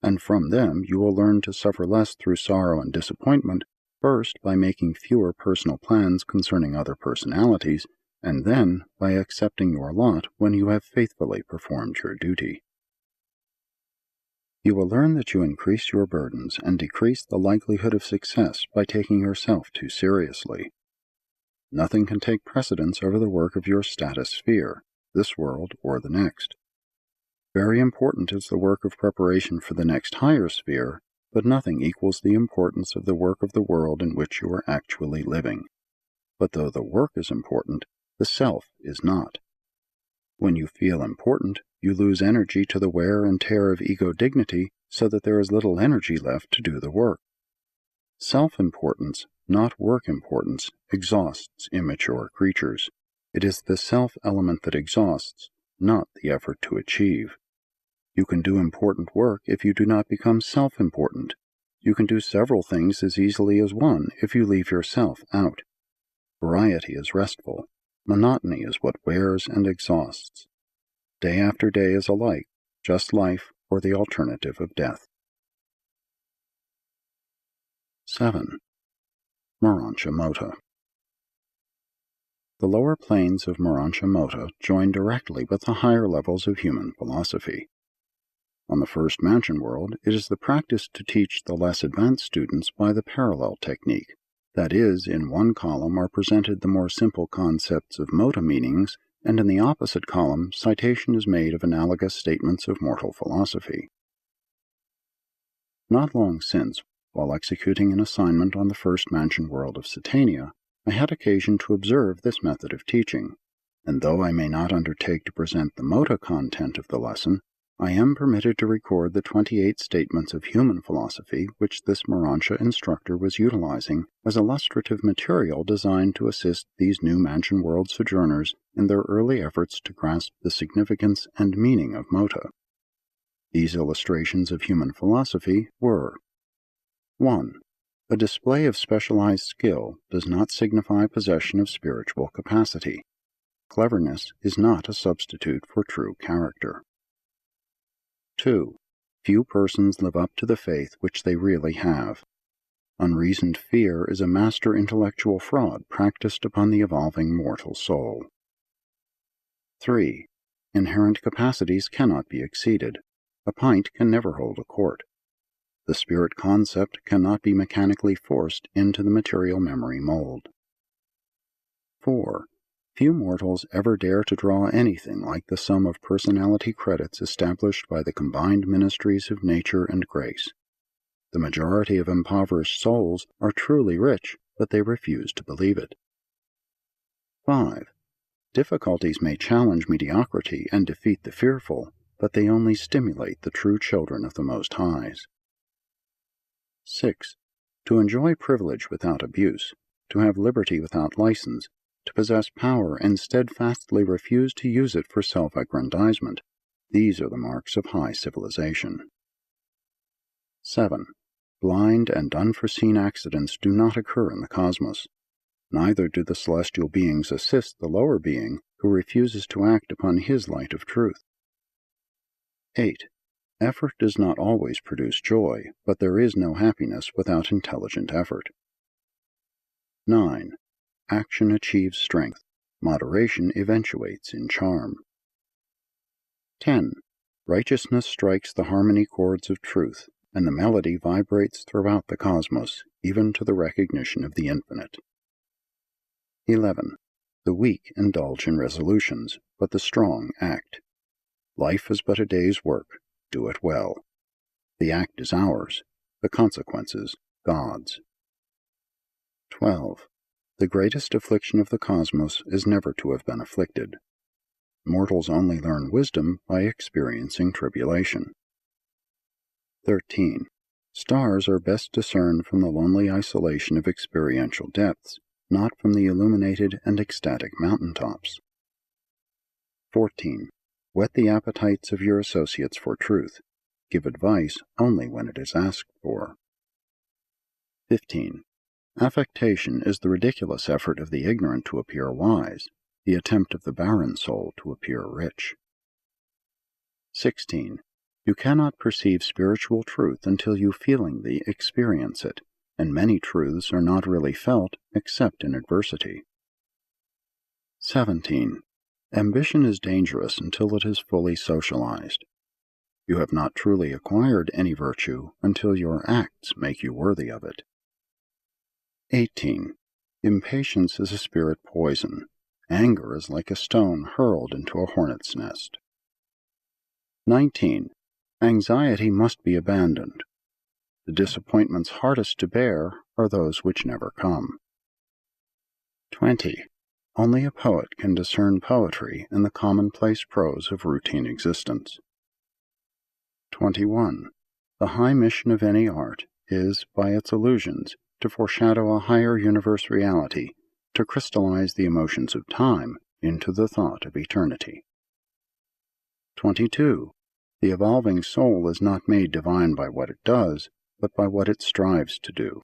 And from them you will learn to suffer less through sorrow and disappointment, first by making fewer personal plans concerning other personalities, and then by accepting your lot when you have faithfully performed your duty. You will learn that you increase your burdens and decrease the likelihood of success by taking yourself too seriously. Nothing can take precedence over the work of your status sphere, this world or the next. Very important is the work of preparation for the next higher sphere, but nothing equals the importance of the work of the world in which you are actually living. But though the work is important, the self is not. When you feel important, you lose energy to the wear and tear of ego dignity, so that there is little energy left to do the work. Self-importance, not work importance, exhausts immature creatures. It is the self element that exhausts, not the effort to achieve. You can do important work if you do not become self-important. You can do several things as easily as one if you leave yourself out. Variety is restful. Monotony is what wears and exhausts. Day after day is alike, just life or the alternative of death. 7. Morontia MOTA. The lower planes of Morontia MOTA join directly with the higher levels of human philosophy. On the first mansion world, it is the practice to teach the less advanced students by the parallel technique. That is, in one column are presented the more simple concepts of MOTA meanings, and in the opposite column citation is made of analogous statements of mortal philosophy. Not long since, while executing an assignment on the first mansion world of Satania, I had occasion to observe this method of teaching, and though I may not undertake to present the MOTA content of the lesson, I am permitted to record the 28 statements of human philosophy which this Morontia instructor was utilizing as illustrative material designed to assist these new mansion world sojourners in their early efforts to grasp the significance and meaning of MOTA. These illustrations of human philosophy were: 1. A display of specialized skill does not signify possession of spiritual capacity. Cleverness is not a substitute for true character. 2. Few persons live up to the faith which they really have. Unreasoned fear is a master intellectual fraud practiced upon the evolving mortal soul. 3. Inherent capacities cannot be exceeded. A pint can never hold a quart. The spirit concept cannot be mechanically forced into the material memory mold. 4. Few mortals ever dare to draw anything like the sum of personality credits established by the combined ministries of nature and grace. The majority of impoverished souls are truly rich, but they refuse to believe it. 5. Difficulties may challenge mediocrity and defeat the fearful, but they only stimulate the true children of the Most Highs. 6. To enjoy privilege without abuse, to have liberty without license, to possess power and steadfastly refuse to use it for self-aggrandizement, these are the marks of high civilization. 7. Blind and unforeseen accidents do not occur in the cosmos. Neither do the celestial beings assist the lower being who refuses to act upon his light of truth. 8. Effort does not always produce joy, but there is no happiness without intelligent effort. 9. Action achieves strength. Moderation eventuates in charm. 10. Righteousness strikes the harmony chords of truth, and the melody vibrates throughout the cosmos, even to the recognition of the infinite. 11. The weak indulge in resolutions, but the strong act. Life is but a day's work. Do it well. The act is ours, the consequences God's. 12. The greatest affliction of the cosmos is never to have been afflicted. Mortals only learn wisdom by experiencing tribulation. 13. Stars are best discerned from the lonely isolation of experiential depths, not from the illuminated and ecstatic mountaintops. 14. Whet the appetites of your associates for truth. Give advice only when it is asked for. 15. Affectation is the ridiculous effort of the ignorant to appear wise, the attempt of the barren soul to appear rich. 16. You cannot perceive spiritual truth until you feelingly experience it, and many truths are not really felt except in adversity. 17. Ambition is dangerous until it is fully socialized. You have not truly acquired any virtue until your acts make you worthy of it. 18. Impatience is a spirit poison. Anger is like a stone hurled into a hornet's nest. 19. Anxiety must be abandoned. The disappointments hardest to bear are those which never come. 20. Only a poet can discern poetry in the commonplace prose of routine existence. 21. The high mission of any art is, by its illusions, to foreshadow a higher universe reality, to crystallize the emotions of time into the thought of eternity. 22. The evolving soul is not made divine by what it does, but by what it strives to do.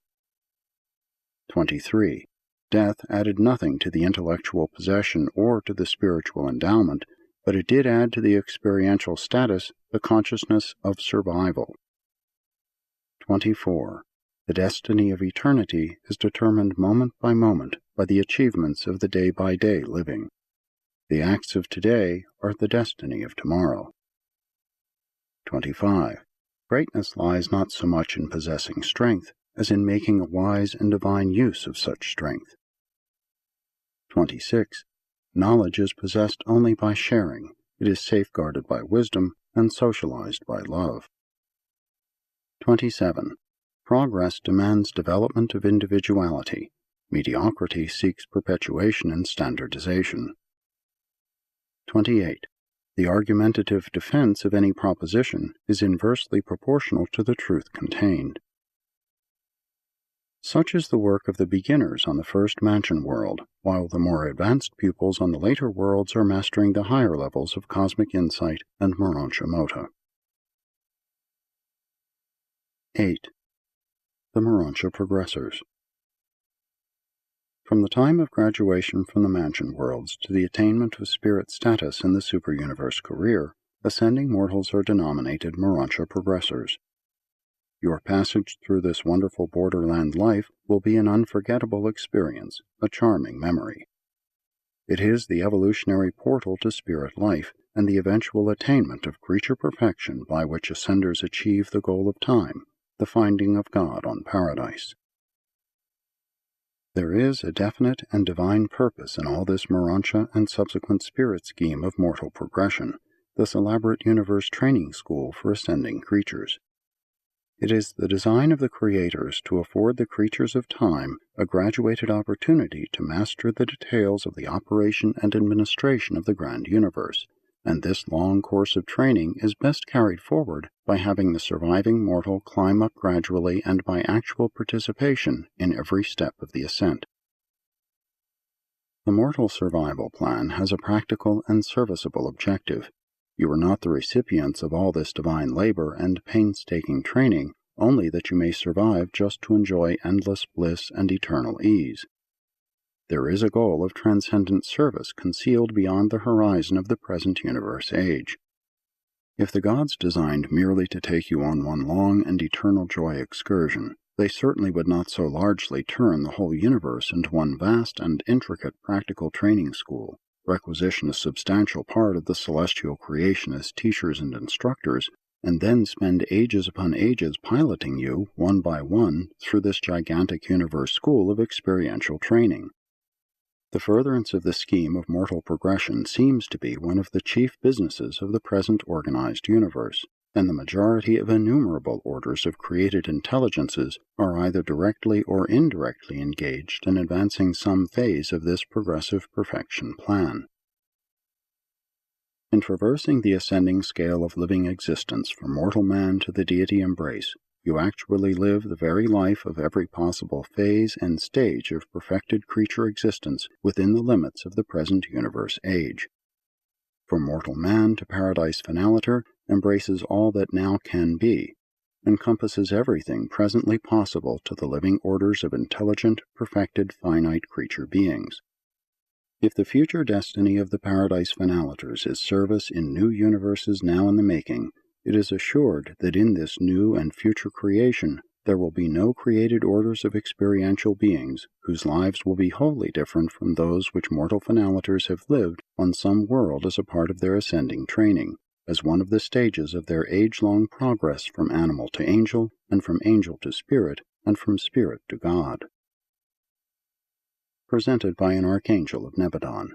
23. Death added nothing to the intellectual possession or to the spiritual endowment, but it did add to the experiential status the consciousness of survival. 24. The destiny of eternity is determined moment by moment by the achievements of the day-by-day living. The acts of today are the destiny of tomorrow. 25. Greatness lies not so much in possessing strength as in making a wise and divine use of such strength. 26. Knowledge is possessed only by sharing. It is safeguarded by wisdom and socialized by love. 27. Progress demands development of individuality. Mediocrity seeks perpetuation and standardization. 28. The argumentative defense of any proposition is inversely proportional to the truth contained. Such is the work of the beginners on the first mansion world, while the more advanced pupils on the later worlds are mastering the higher levels of cosmic insight and Morontia MOTA. 8. The Morontia Progressors. From the time of graduation from the mansion worlds to the attainment of spirit status in the superuniverse career, ascending mortals are denominated Morontia Progressors. Your passage through this wonderful borderland life will be an unforgettable experience, a charming memory. It is the evolutionary portal to spirit life and the eventual attainment of creature perfection by which ascenders achieve the goal of time, the finding of God on paradise. There is a definite and divine purpose in all this Morontia and subsequent spirit scheme of mortal progression, this elaborate universe training school for ascending creatures. It is the design of the creators to afford the creatures of time a graduated opportunity to master the details of the operation and administration of the grand universe, and this long course of training is best carried forward by having the surviving mortal climb up gradually and by actual participation in every step of the ascent. The mortal survival plan has a practical and serviceable objective. You are not the recipients of all this divine labor and painstaking training, only that you may survive just to enjoy endless bliss and eternal ease. There is a goal of transcendent service concealed beyond the horizon of the present universe age. If the gods designed merely to take you on one long and eternal joy excursion, they certainly would not so largely turn the whole universe into one vast and intricate practical training school, requisition a substantial part of the celestial creation as teachers and instructors, and then spend ages upon ages piloting you, one by one, through this gigantic universe school of experiential training. The furtherance of the scheme of mortal progression seems to be one of the chief businesses of the present organized universe, and the majority of innumerable orders of created intelligences are either directly or indirectly engaged in advancing some phase of this progressive perfection plan. In traversing the ascending scale of living existence from mortal man to the deity embrace, you actually live the very life of every possible phase and stage of perfected creature existence within the limits of the present universe age. From mortal man to paradise finaliter embraces all that now can be, encompasses everything presently possible to the living orders of intelligent, perfected, finite creature beings. If the future destiny of the paradise finaliters is service in new universes now in the making, it is assured that in this new and future creation there will be no created orders of experiential beings whose lives will be wholly different from those which mortal finaliters have lived on some world as a part of their ascending training, as one of the stages of their age-long progress from animal to angel, and from angel to spirit, and from spirit to God. Presented by an Archangel of Nebadon.